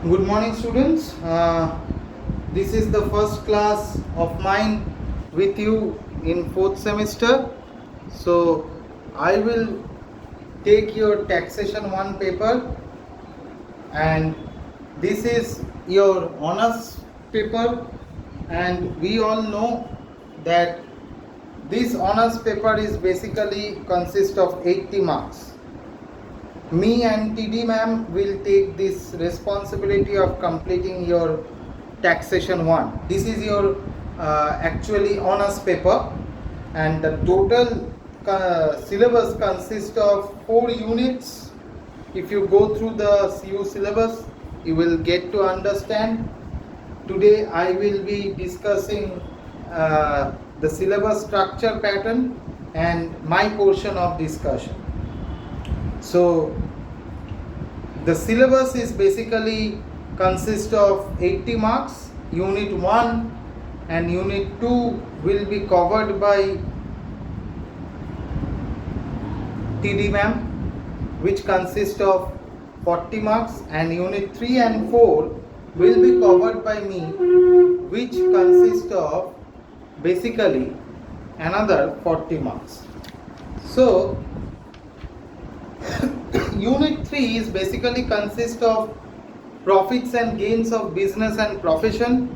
Good morning, students. This is the first class of mine with you in fourth semester. So, I will take your taxation 1 paper, and this is your honors paper, and we all know that this honors paper is basically consist of 80 marks. Me and TD ma'am will take this responsibility of completing your taxation 1. This is your actually honors paper, and the total syllabus consists of 4 units. If you go through the CU syllabus, you will get to understand. Today I will be discussing the syllabus structure pattern and my portion of discussion. So the syllabus is basically consist of 80 marks. Unit 1 and unit 2 will be covered by TD ma'am, which consists of 40 marks, and unit 3 and 4 will be covered by me, which consists of basically another 40 marks. So unit 3 is basically consist of profits and gains of business and profession,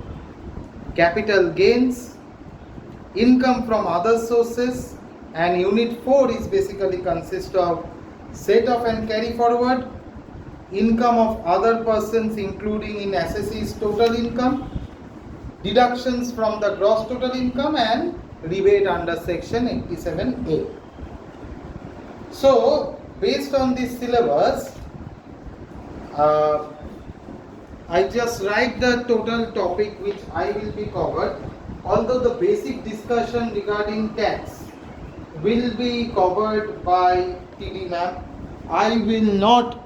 capital gains, income from other sources, and unit 4 is basically consist of set off and carry forward, income of other persons including in assessee's total income, deductions from the gross total income, and rebate under section 87A. So based on this syllabus, I just write the total topic which I will be covered. Although the basic discussion regarding tax will be covered by TD ma'am, I will not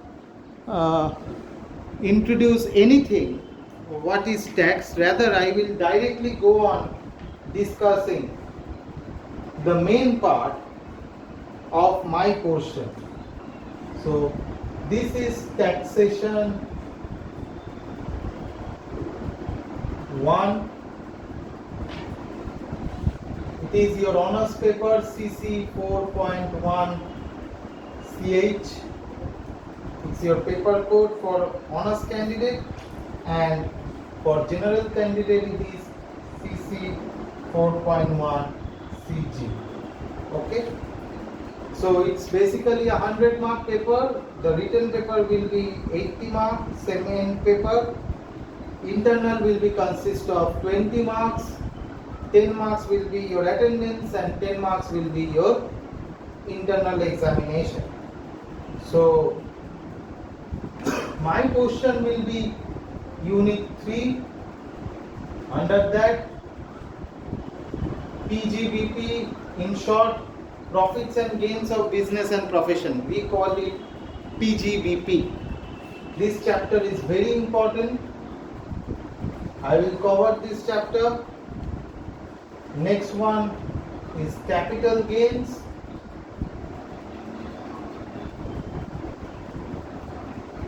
introduce anything what is tax. Rather, I will directly go on discussing the main part of my portion. So this is taxation 1. It is your honors paper CC 4.1 CH. It's your paper code for honors candidate, and for general candidate it is CC 4.1 CG. Okay. So it's basically a 100-mark paper. The written paper will be 80 marks. Semi paper. Internal will be consist of 20 marks. 10 marks will be your attendance, and 10 marks will be your internal examination. So my portion will be unit 3. Under that, PGBP, in short, profits and gains of business and profession. We call it PGBP. This chapter is very important. I will cover this chapter. Next one is capital gains.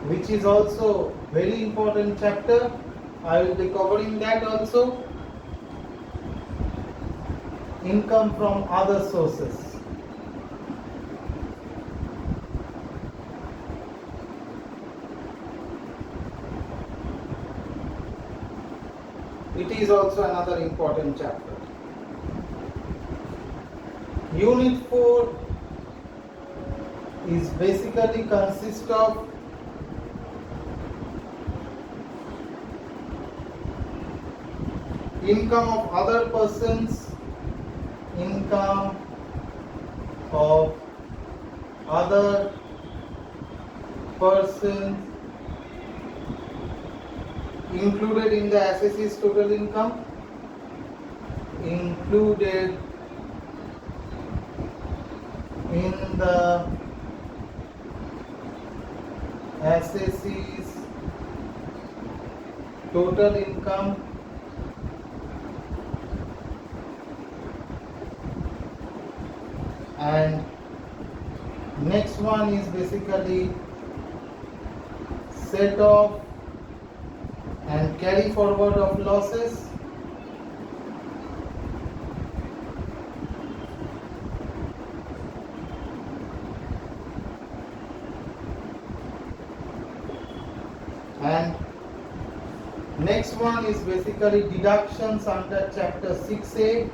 Which is also very important chapter. I will be covering that also. Income from other sources. It is also another important chapter. Unit 4 is basically consist of income of other persons, income of other persons included in the assessee's total income, included in the assessee's total income, and next one is basically set off and carry forward of losses. And next one is basically deductions under chapter 6A.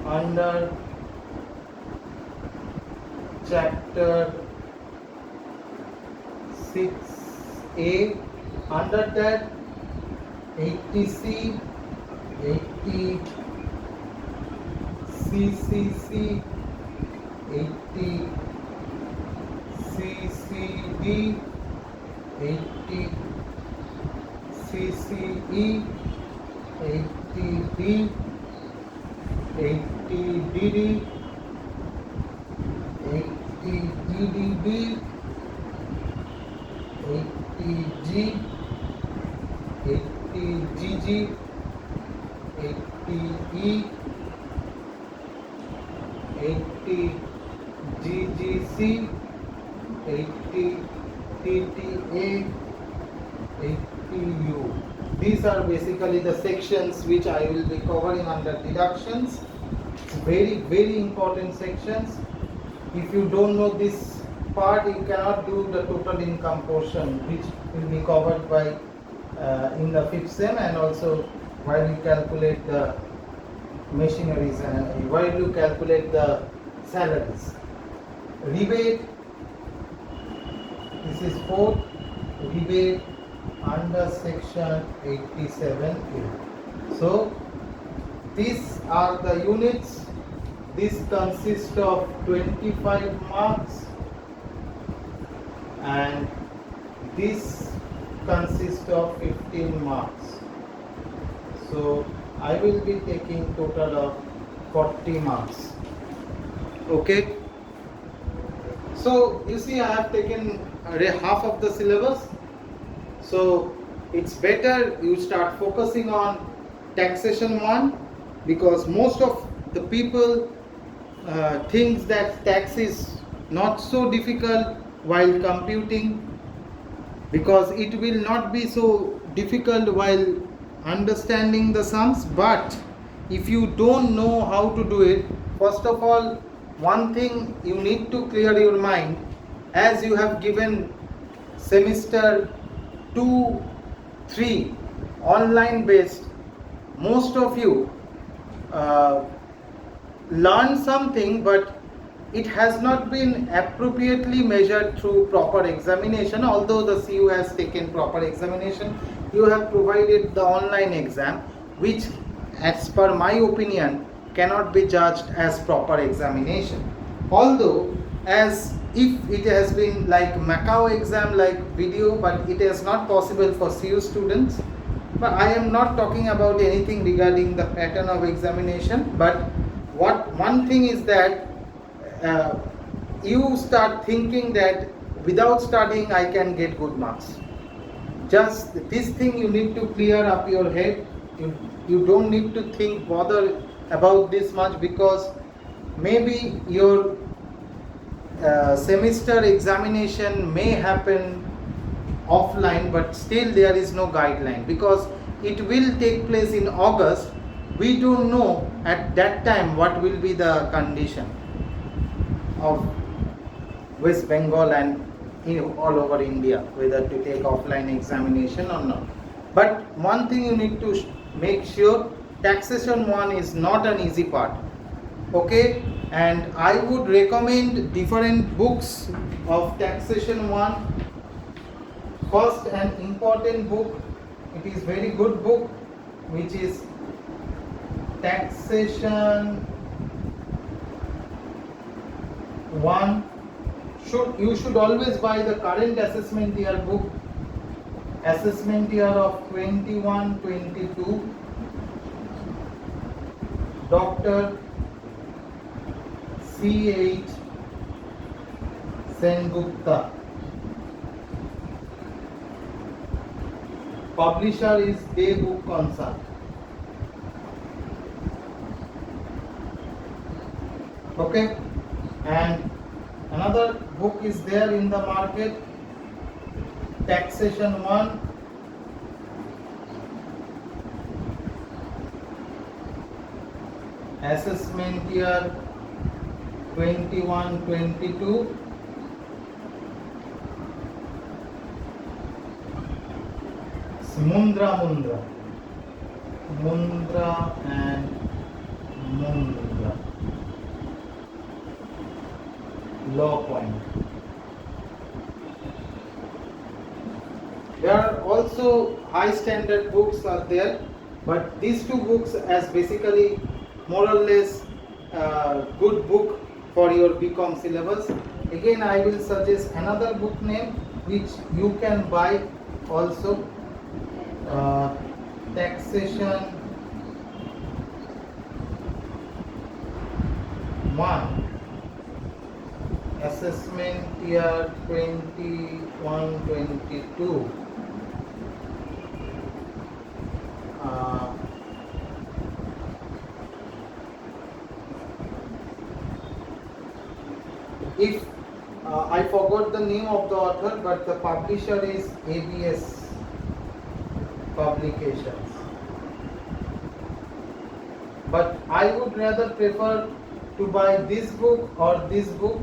Under chapter 6A, under that 80C, 80CCC, 80CCD, 80CCE, 80D, 80DD, 80DDB, 80G, 80GG, 80E, 80GGC, 80TTA, 80U. These are basically the sections which I will be covering under deductions. It's very important sections. If you don't know this part, you cannot do the total income portion, which will be covered by in the 5th sem, and also while you calculate the machineries and while you calculate the salaries. Rebate, this is 4th rebate under section 87A. So these are the units. This consists of 25 marks and this consists of 15 marks. So I will be taking total of 40 marks. Okay. So you see, I have taken half of the syllabus. So it's better you start focusing on taxation 1, because most of the people thinks that tax is not so difficult while computing, because it will not be so difficult while understanding the sums. But if you don't know how to do it, first of all, one thing you need to clear your mind, as you have given semester 2, 3 online based, most of you learn something, but it has not been appropriately measured through proper examination. Although the CU has taken proper examination, you have provided the online exam, which as per my opinion cannot be judged as proper examination. Although as if it has been like Macau exam, like video, but it is not possible for CU students. But I am not talking about anything regarding the pattern of examination, but one thing is that you start thinking that without studying I can get good marks. Just this thing you need to clear up your head. You don't need to bother about this much, because maybe your semester examination may happen offline, but still there is no guideline, because it will take place in August. We don't know at that time what will be the condition of West Bengal and all over India, whether to take offline examination or not. But one thing you need to make sure, taxation 1 is not an easy part. Okay, and I would recommend different books of taxation 1. First, an important book, it is very good book, which is Taxation 1. You should always buy the current assessment year book, assessment year of 21-22, Dr. C.H. Sengupta. Publisher is Day Book Consult. Okay, and another book is there in the market, Taxation 1, Assessment Year 21-22, Mundra and Mundra Law Point. There are also high standard books are there, but these two books as basically more or less good book for your BCom syllabus. Again, I will suggest another book name which you can buy also. Taxation 1, Assessment Year 21-22. If I forgot the name of the author, but the publisher is ABS Publications. But I would rather prefer to buy this book or this book.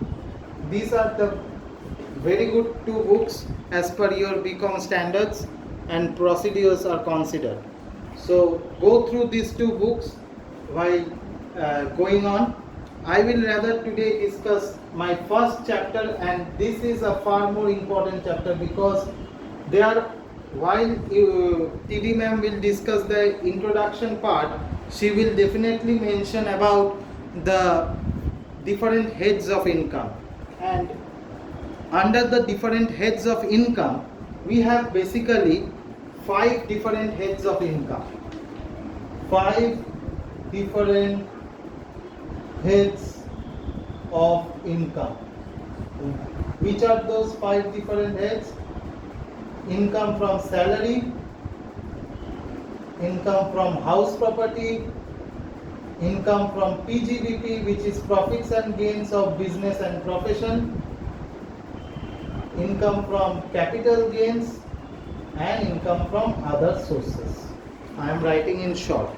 These are the very good two books as per your BCom standards and procedures are considered. So go through these two books while going on. I will rather today discuss my first chapter, and this is a far more important chapter because there, while TD ma'am will discuss the introduction part, she will definitely mention about the different heads of income, and under the different heads of income we have basically 5 different heads of income. 5 different heads of income. Which are those 5 different heads? Income from salary, income from house property, income from PGBP, which is profits and gains of business and profession, income from capital gains, and income from other sources. I am writing in short.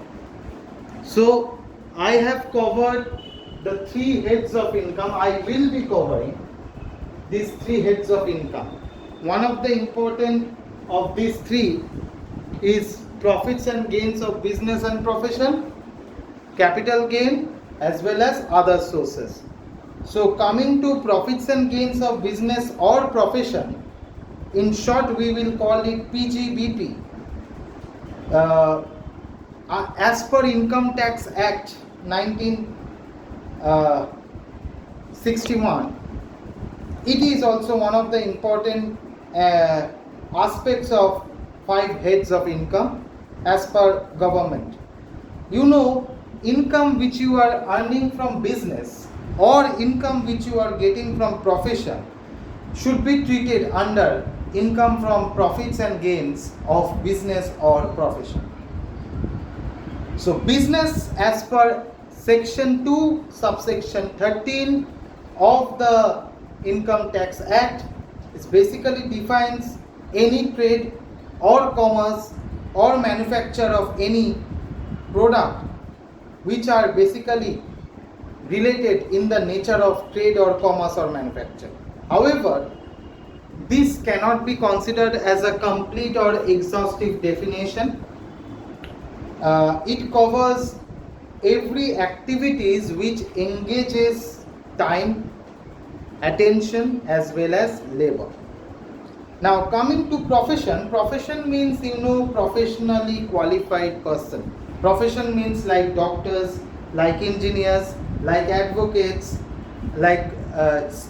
So I have covered the 3 heads of income. I will be covering these 3 heads of income. One of the important of these 3 is profits and gains of business and profession, capital gain, as well as other sources. So coming to profits and gains of business or profession, in short we will call it PGBP. As per Income Tax Act 1961, it is also one of the important aspects of 5 heads of income as per government. You know, income which you are earning from business or income which you are getting from profession should be treated under income from profits and gains of business or profession. So business, as per section 2 subsection 13 of the Income Tax Act, it basically defines any trade or commerce or manufacture of any product which are basically related in the nature of trade or commerce or manufacture. However, this cannot be considered as a complete or exhaustive definition. It covers every activities which engages time, attention, as well as labor. Now coming to profession, profession means, you know, professionally qualified person. Profession means like doctors, like engineers, like advocates, like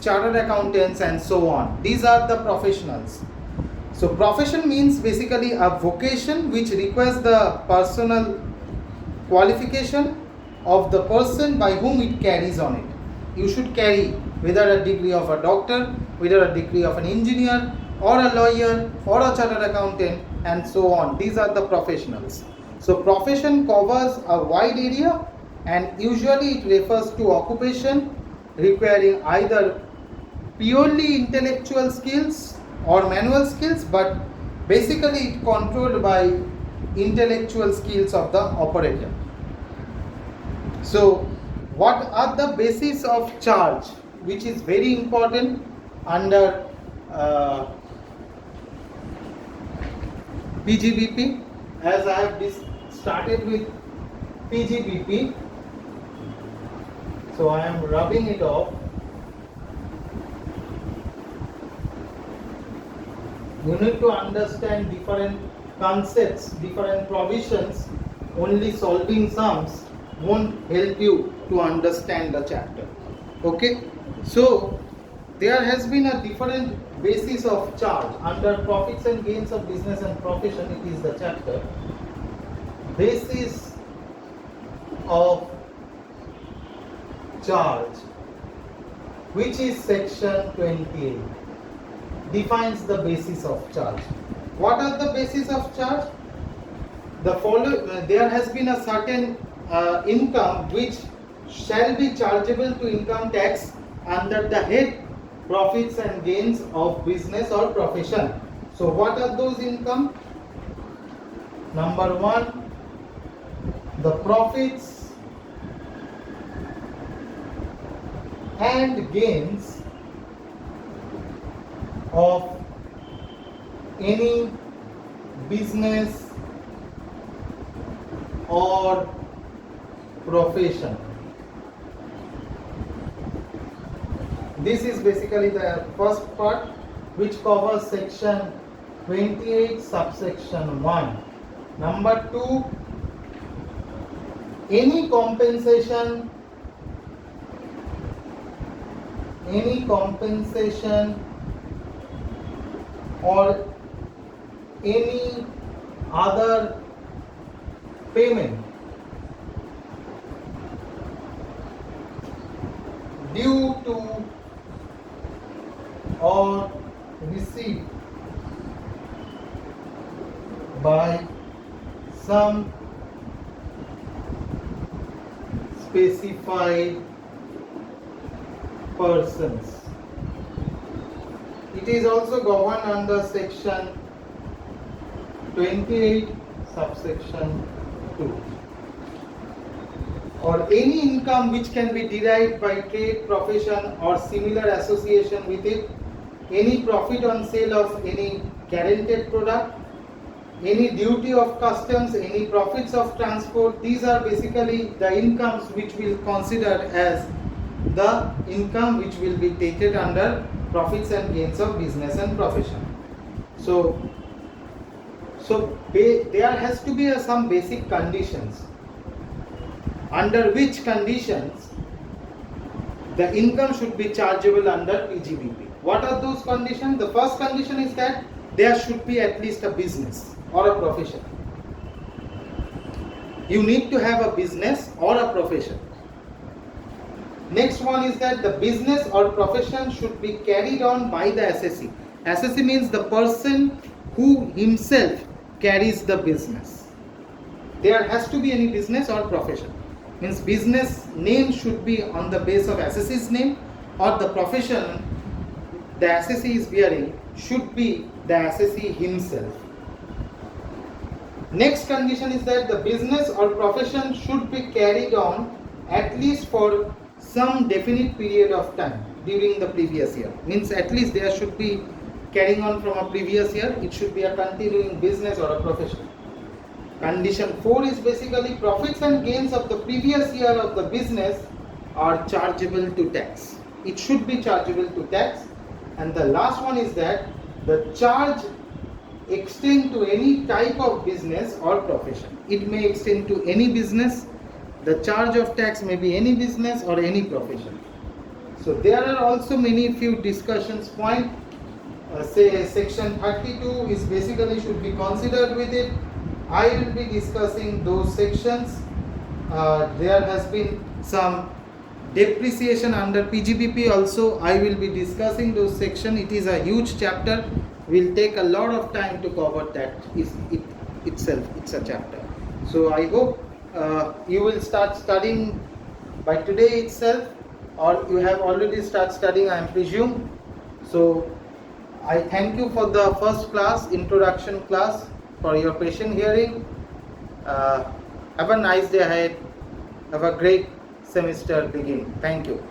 chartered accountants, and so on. These are the professionals. So profession means basically a vocation which requires the personal qualification of the person by whom it carries on it. You should carry whether a degree of a doctor, whether a degree of an engineer, or a lawyer, or a chartered accountant, and so on. These are the professionals. So profession covers a wide area, and usually it refers to occupation requiring either purely intellectual skills or manual skills, but basically it controlled by intellectual skills of the operator. So what are the basis of charge, which is very important under PGBP? As I have started with PGBP, so I am rubbing it off. You need to understand different concepts, different provisions. Only solving sums won't help you to understand the chapter. Okay, so there has been a different basis of charge under profits and gains of business and profession. It is the chapter basis of charge, which is section 28, defines the basis of charge. What are the basis of charge? There has been a certain income which shall be chargeable to income tax under the head profits and gains of business or profession. So what are those income? Number one, the profits and gains of any business or profession. This is basically the first part, which covers section 28 subsection 1. Number 2, any compensation or any other payment due to or received by some specified persons. It is also governed under section 28 subsection 2. Or any income which can be derived by trade, profession or similar association with it, any profit on sale of any guaranteed product, any duty of customs, any profits of transport. These are basically the incomes which we'll consider as the income which will be taken under profits and gains of business and profession. So there has to be some basic conditions, under which conditions the income should be chargeable under PGBP. What are those conditions? The first condition is that there should be at least a business or a profession. You need to have a business or a profession. Next one is that the business or profession should be carried on by the assessee. Assessee means the person who himself carries the business. There has to be any business or profession. Means business name should be on the base of assessee's name, or the profession the assessee is bearing should be the assessee himself. Next condition is that the business or profession should be carried on at least for some definite period of time during the previous year. Means at least there should be carrying on from a previous year. It should be a continuing business or a profession. Condition 4 is basically profits and gains of the previous year of the business are chargeable to tax. It should be chargeable to tax. And the last one is that the charge extend to any type of business or profession. It may extend to any business. The charge of tax may be any business or any profession. So there are also few discussions point. Say section 32 is basically should be considered with it. I will be discussing those sections. There has been some depreciation under PGBP also. I will be discussing those sections. It is a huge chapter. Will take a lot of time to cover that itself. It's a chapter. So I hope you will start studying by today itself, or you have already started studying, I presume. So I thank you for the first class, introduction class, for your patient hearing. Have a nice day ahead. Have a great semester begin. Thank you.